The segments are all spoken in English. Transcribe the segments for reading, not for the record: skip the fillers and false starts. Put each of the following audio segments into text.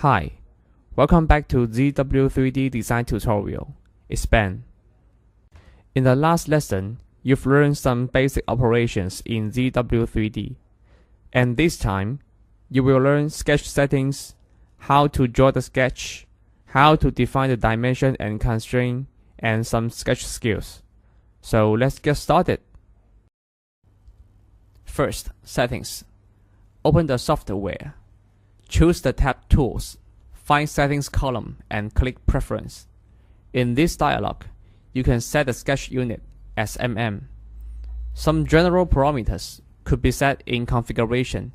Hi, welcome back to ZW3D design tutorial. It's Ben. In the last lesson, you've learned some basic operations in ZW3D. And this time, you will learn sketch settings, how to draw the sketch, how to define the dimension and constraint, and some sketch skills. So let's get started. First, settings. Open the software. Choose the tab Tools, find Settings column and click Preference. In this dialog, you can set the sketch unit as mm. Some general parameters could be set in configuration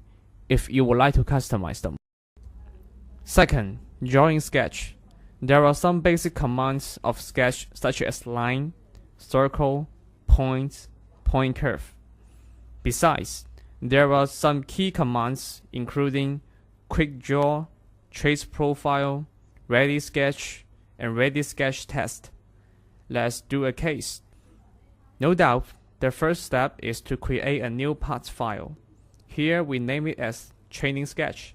if you would like to customize them. Second, drawing sketch. There are some basic commands of sketch such as line, circle, point curve. Besides, there are some key commands including quick draw, trace profile, ready sketch, and ready sketch test. Let's do a case. No doubt, the first step is to create a new parts file. Here we name it as training sketch.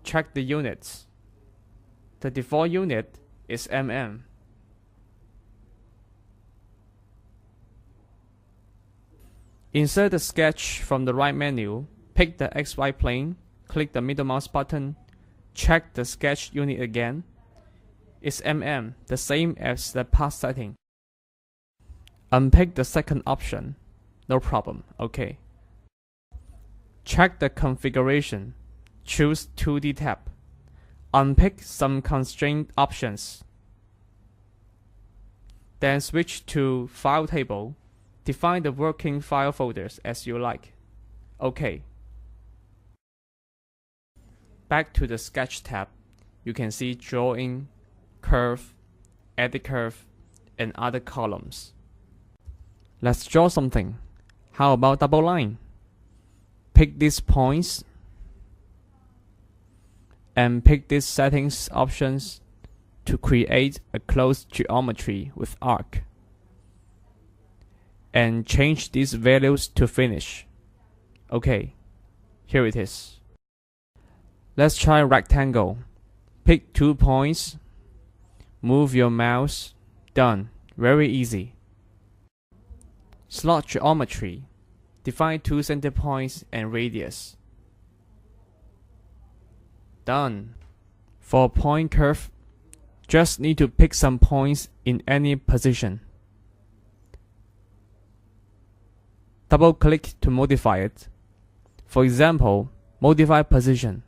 Check the units. The default unit is mm. Insert the sketch from the right menu. Pick the XY plane, click the middle mouse button, check the sketch unit again. It's mm, the same as the part setting. Unpick the second option. No problem, OK. Check the configuration. Choose 2D tab. Unpick some constraint options. Then switch to File table. Define the working file folders as you like. OK. Back to the Sketch tab, you can see Drawing, Curve, Edit Curve, and other columns. Let's draw something. How about double line? Pick these points and pick these settings options to create a closed geometry with arc. And change these values to finish. OK, here it is. Let's try rectangle. Pick 2 points. Move your mouse. Done. Very easy. Slot geometry. Define 2 center points and radius. Done. For point curve, just need to pick some points in any position. Double click to modify it. For example, modify position.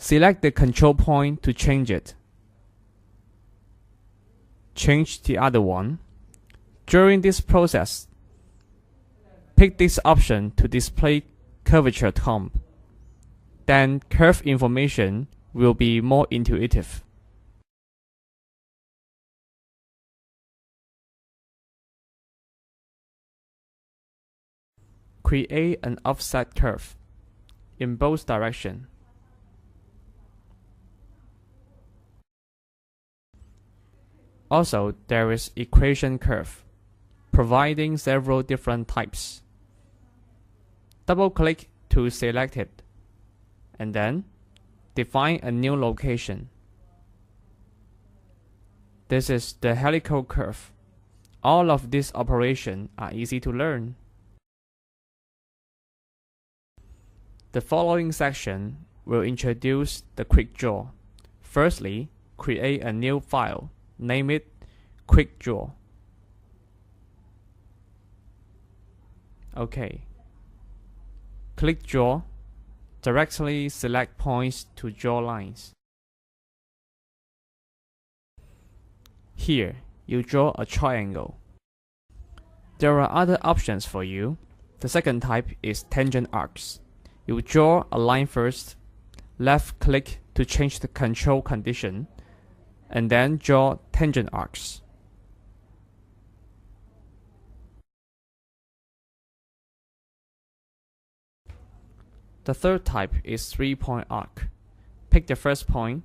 Select the control point to change it. Change the other one. During this process, pick this option to display curvature comp. Then curve information will be more intuitive. Create an offset curve in both directions. Also, there is equation curve, providing several different types. Double-click to select it, and then define a new location. This is the helical curve. All of these operations are easy to learn. The following section will introduce the quick draw. Firstly, create a new file. Name it Quick Draw. OK. Click Draw. Directly select points to draw lines. Here, you draw a triangle. There are other options for you. The second type is tangent arcs. You draw a line first, left click to change the control condition, and then draw tangent arcs. The third type is 3-point arc. Pick the first point,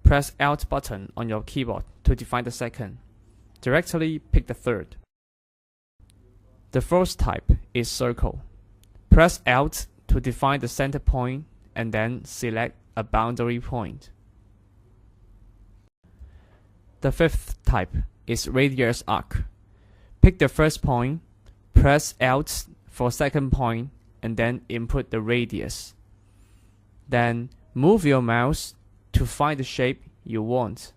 press Alt button on your keyboard to define the second. Directly pick the third. The fourth type is circle. Press Alt to define the center point and then select a boundary point. The fifth type is radius arc. Pick the first point, press Alt for second point, and then input the radius. Then move your mouse to find the shape you want.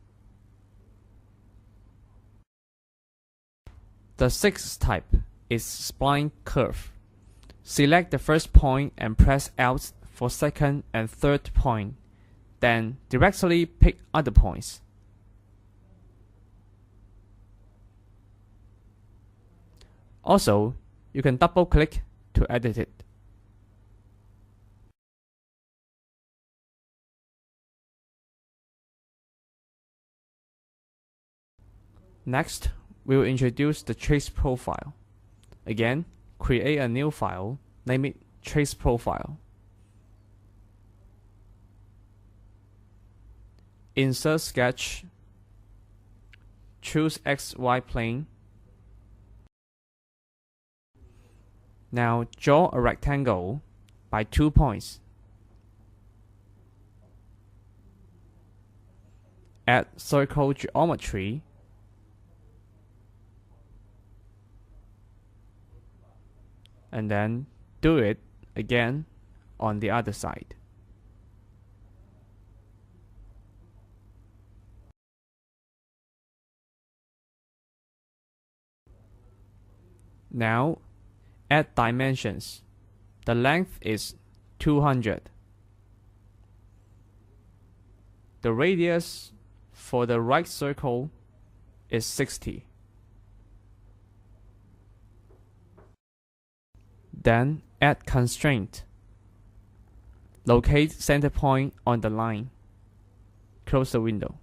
The sixth type is spline curve. Select the first point and press Alt for second and third point, then directly pick other points. Also, you can double-click to edit it. Next, we will introduce the trace profile. Again, create a new file, name it trace profile. Insert sketch, choose XY plane. Now draw a rectangle by 2 points. Add circle geometry. And then do it again on the other side. Now add dimensions. The length is 200. The radius for the right circle is 60. Then add constraint. Locate center point on the line. Close the window.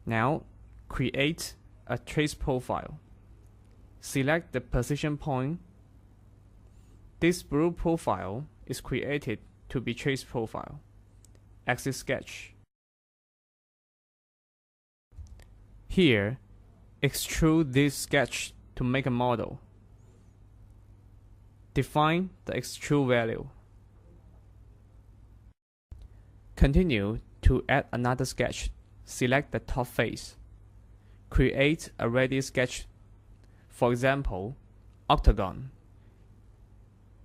Now create a trace profile. Select the position point. This blue profile is created to be trace profile. Exit sketch. Here, extrude this sketch to make a model. Define the extrude value. Continue to add another sketch. Select the top face. Create a radius sketch. For example, octagon.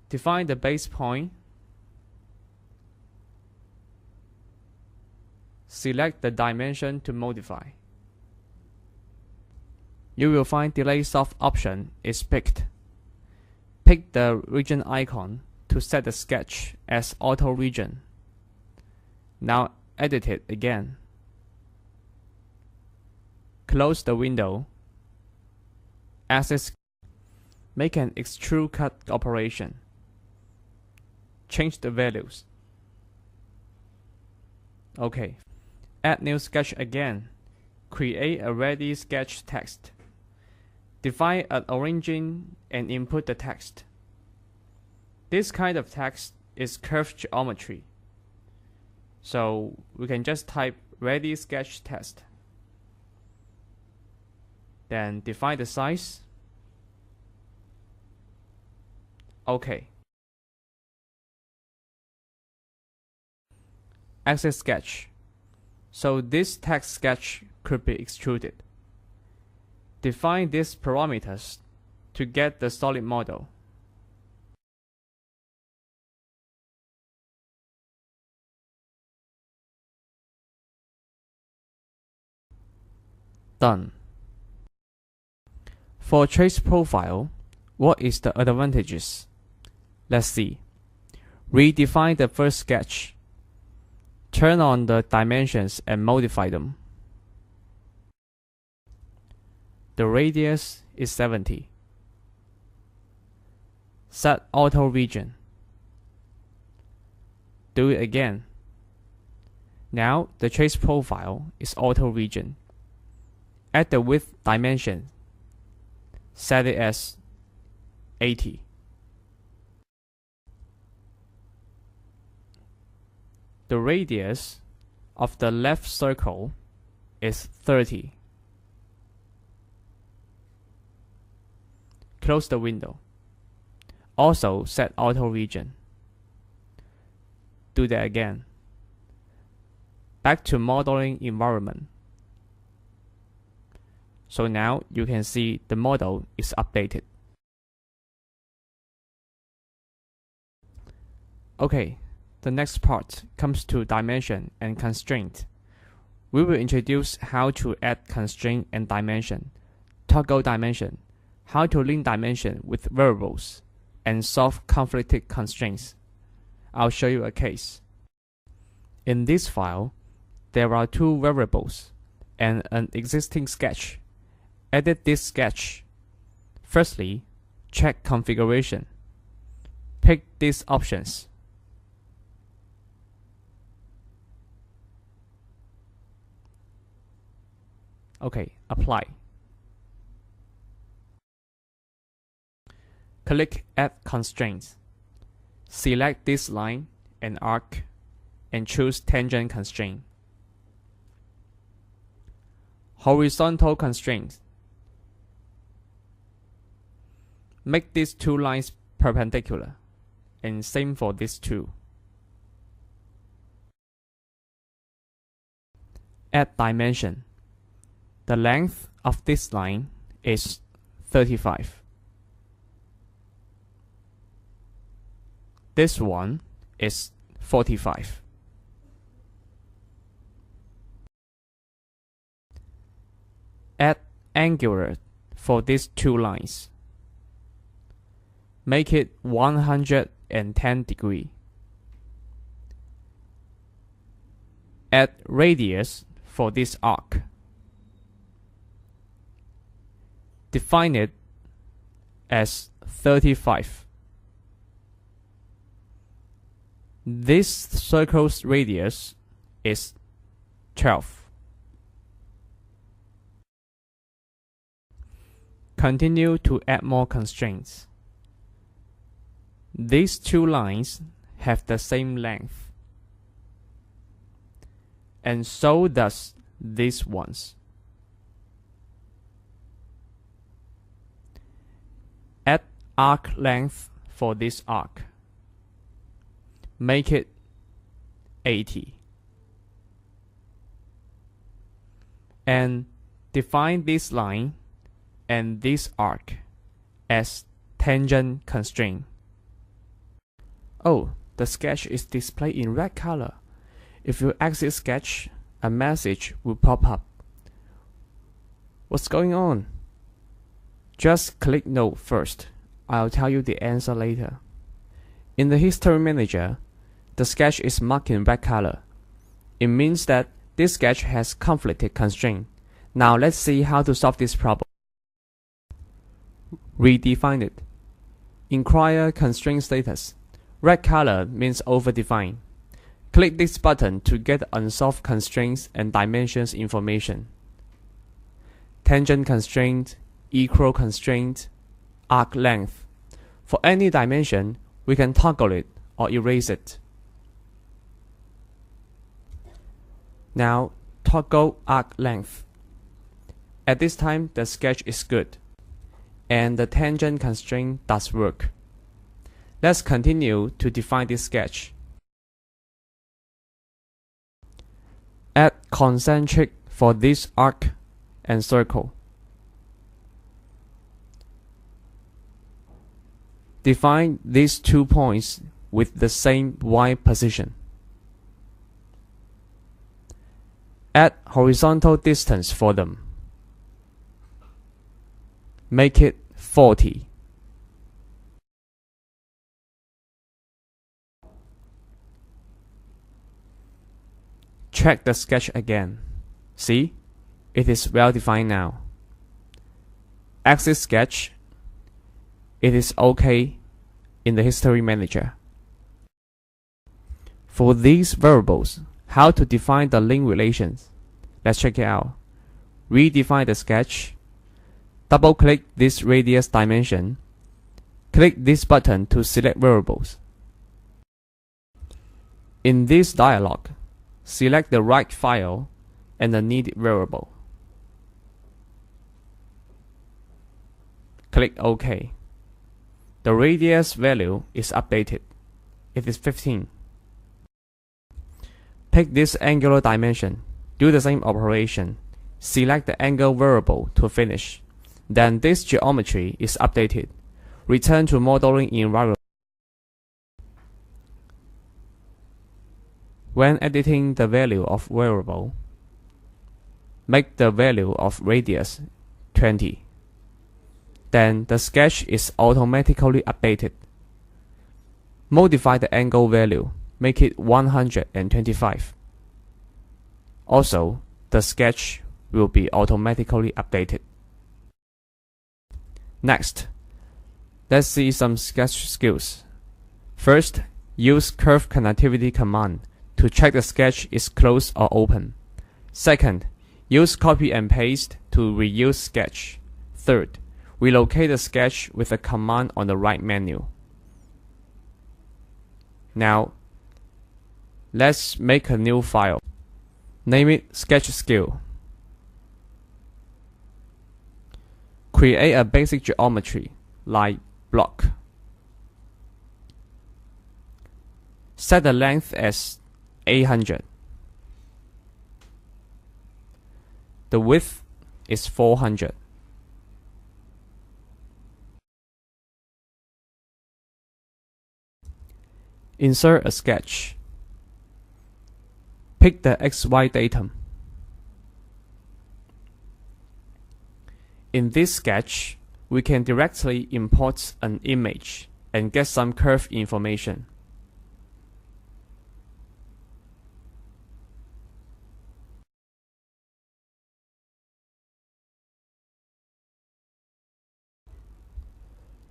Define the base point. Select the dimension to modify. You will find delay soft option is picked. Pick the region icon to set the sketch as auto region. Now edit it again. Close the window. Access. Make an extrude cut operation. Change the values. OK. Add new sketch again. Create a ready sketch text. Define an origin and input the text. This kind of text is curved geometry. So we can just type ready sketch text. Then define the size. OK. Exit sketch. So this text sketch could be extruded. Define these parameters to get the solid model. Done. For trace profile, what is the advantages? Let's see. Redefine the first sketch. Turn on the dimensions and modify them. The radius is 70. Set auto region. Do it again. Now the trace profile is auto region. Add the width dimension. Set it as 80. The radius of the left circle is 30. Close the window. Also set auto region. do that again. Back to modeling environment. So now you can see the model is updated. Okay, the next part comes to dimension and constraint. We will introduce how to add constraint and dimension, toggle dimension, how to link dimension with variables, and solve conflicted constraints. I'll show you a case. In this file, there are two variables and an existing sketch. Edit this sketch. Firstly, check configuration. Pick these options. Okay, apply. Click Add Constraints. Select this line and arc and choose Tangent Constraint. Horizontal Constraint. Make these two lines perpendicular, and same for these two. Add dimension. The length of this line is 35. This one is 45. Add angular for these two lines. Make it 110 degrees. Add radius for this arc. Define it as 35. This circle's radius is 12. Continue to add more constraints. These two lines have the same length, and so does these ones. Add arc length for this arc. Make it 80. And define this line and this arc as tangent constraint. Oh, the sketch is displayed in red color. If you exit sketch, a message will pop up. What's going on? Just click No first. I'll tell you the answer later. In the History Manager, the sketch is marked in red color. It means that this sketch has conflicted constraint. Now let's see how to solve this problem. Redefine it. Inquire constraint status. Red color means overdefined. Click this button to get unsolved constraints and dimensions information. Tangent constraint, equal constraint, arc length. For any dimension, we can toggle it or erase it. Now, toggle arc length. At this time, the sketch is good, and the tangent constraint does work. Let's continue to define this sketch. Add concentric for this arc and circle. Define these 2 points with the same Y position. Add horizontal distance for them. Make it 40. Check the sketch again. See? It is well defined now. Exit sketch. It is okay in the History Manager. For these variables, how to define the link relations? Let's check it out. Redefine the sketch. Double-click this radius dimension. Click this button to select variables. In this dialog, select the right file and the needed variable. Click OK. The radius value is updated. It is 15. Pick this angular dimension. Do the same operation. Select the angle variable to finish. Then this geometry is updated. Return to modeling environment. When editing the value of variable, make the value of radius 20. Then the sketch is automatically updated. Modify the angle value, make it 125. Also, the sketch will be automatically updated. Next, let's see some sketch skills. First, use curve connectivity command to check the sketch is closed or open. Second, use copy and paste to reuse sketch. Third, relocate the sketch with a command on the right menu. Now, let's make a new file. Name it Sketch Skill. Create a basic geometry like block. Set the length as 800. The width is 400. Insert a sketch. Pick the XY datum. In this sketch, we can directly import an image and get some curve information.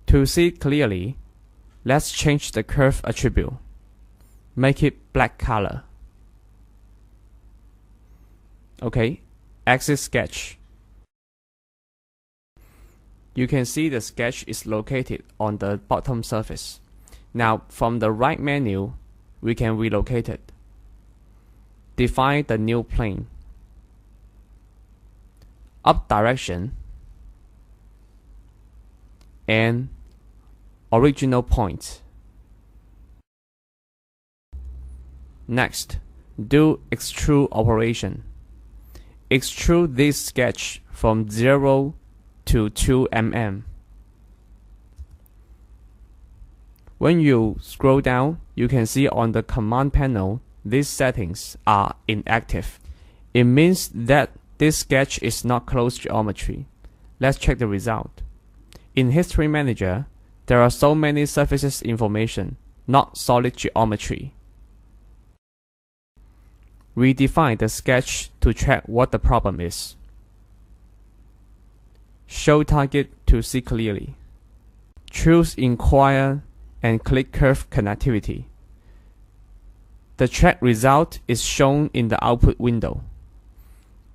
To see clearly, let's change the curve attribute. Make it black color. Okay, exit sketch. You can see the sketch is located on the bottom surface. Now, from the right menu, we can relocate it. Define the new plane. Up direction and original point. Next, do extrude operation. Extrude this sketch from 0 to 2 mm. When you scroll down, you can see on the command panel these settings are inactive. It means that this sketch is not closed geometry. Let's check the result. In History Manager, there are so many surfaces information, not solid geometry. Redefine the sketch to check what the problem is. Show target to see clearly. Choose Inquire and click Curve Connectivity. The check result is shown in the output window.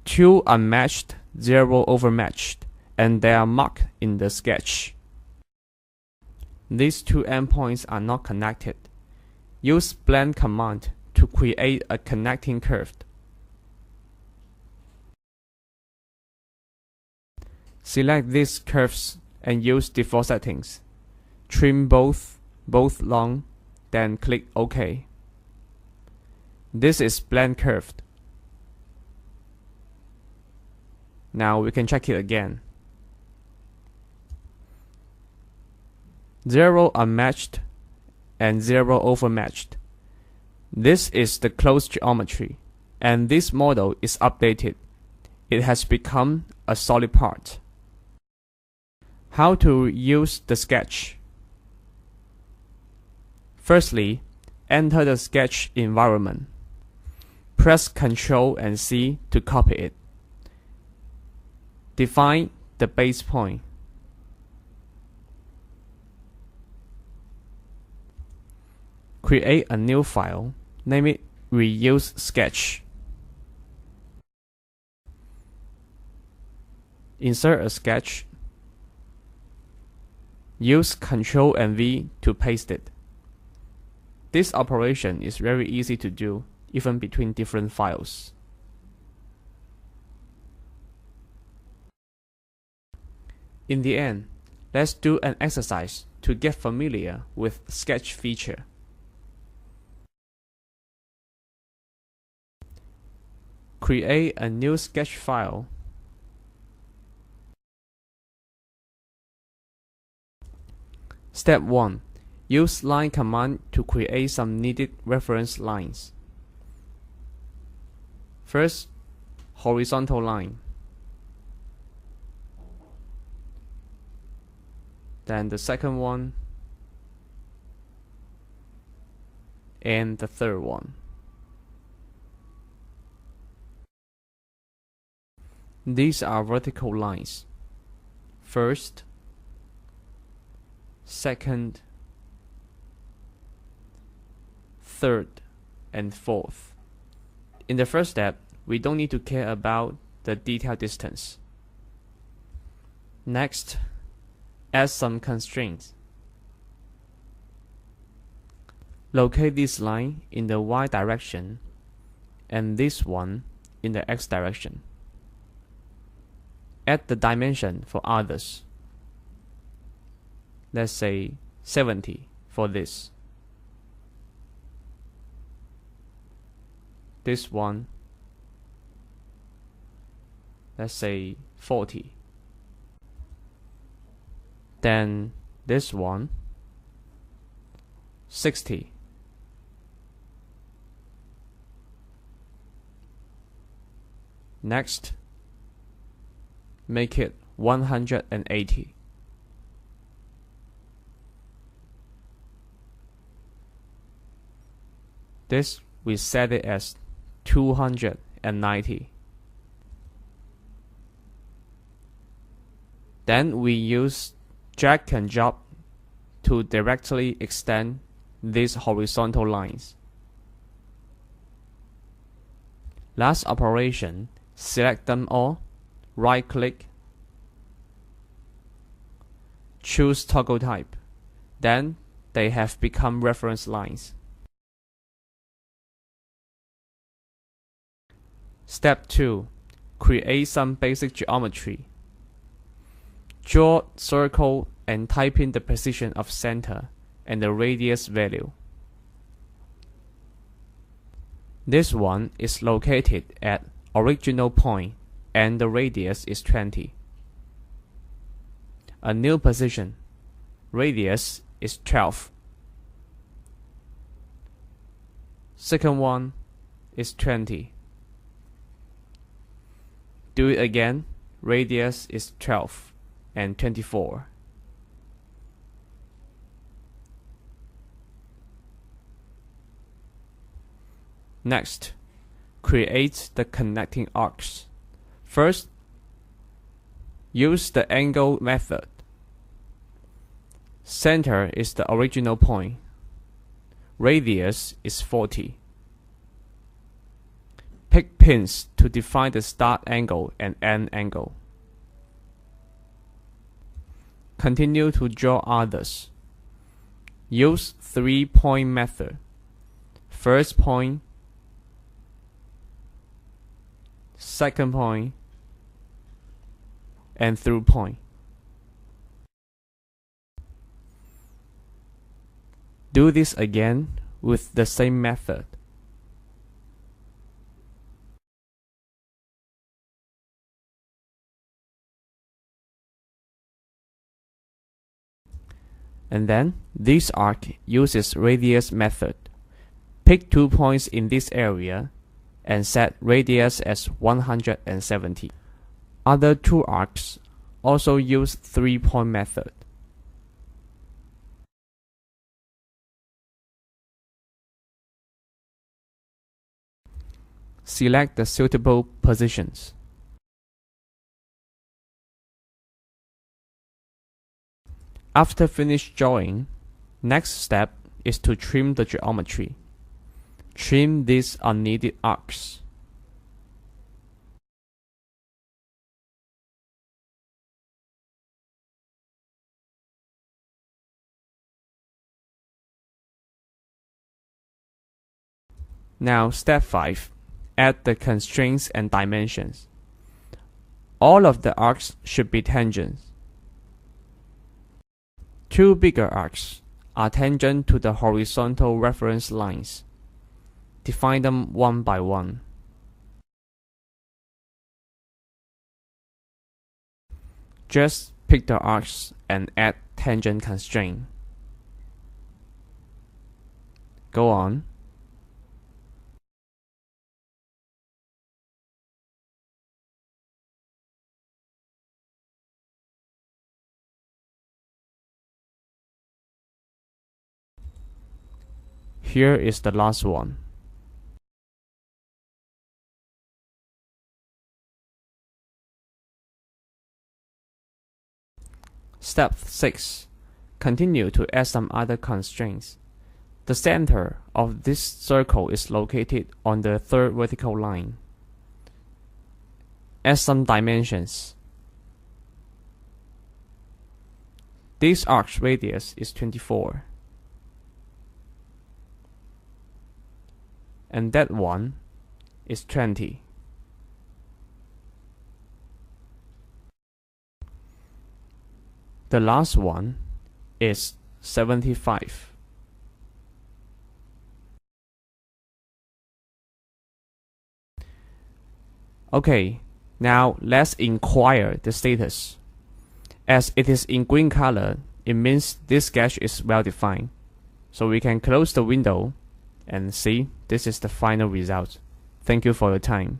2 are matched, 0 overmatched, and they are marked in the sketch. These two endpoints are not connected. Use blend command to create a connecting curve. Select these curves and use default settings. Trim both long, then click OK. This is blend curved. Now we can check it again. 0 are matched and 0 overmatched. This is the closed geometry, and this model is updated. It has become a solid part. How to use the sketch? Firstly, enter the sketch environment. Press Ctrl and C to copy it. Define the base point. Create a new file, name it Reuse Sketch. Insert a sketch. Use Ctrl and V to paste it. This operation is very easy to do, even between different files. In the end, let's do an exercise to get familiar with Sketch feature. Create a new sketch file. Step 1. Use line command to create some needed reference lines. First, horizontal line. Then the second one, and the third one. These are vertical lines. First, second, third, and fourth. In the first step, we don't need to care about the detail distance. Next, add some constraints. Locate this line in the Y direction and this one in the X direction. Add the dimension for others. Let's say 70 for this. This one, let's say 40. Then this one, 60. Next, make it 180. This we set it as 290. Then we use drag and drop to directly extend these horizontal lines. Last operation, select them all, right-click, choose toggle type. Then they have become reference lines. Step 2. Create some basic geometry. Draw circle and type in the position of center and the radius value. This one is located at original point and the radius is 20. A new position, radius is 12. Second one is 20. Do it again, radius is 12 and 24. Next, create the connecting arcs. First, use the angle method. Center is the original point. Radius is 40. Pick pins to define the start angle and end angle. Continue to draw others. Use 3-point method. First point, second point, and through point. Do this again with the same method. And then this arc uses radius method. Pick 2 points in this area and set radius as 170. Other 2 arcs also use 3-point method. Select the suitable positions. After finished drawing, next step is to trim the geometry. Trim these unneeded arcs. Now step 5. Add the constraints and dimensions. All of the arcs should be tangents. 2 bigger arcs are tangent to the horizontal reference lines. Define them one by one. Just pick the arcs and add tangent constraint. Go on. Here is the last one. Step 6. Continue to add some other constraints. The center of this circle is located on the third vertical line. Add some dimensions. This arc's radius is 24. And that one is 20. The last one is 75. Okay, now let's inquire the status. As it is in green color, it means this sketch is well defined. So we can close the window and see this is the final result. Thank you for your time.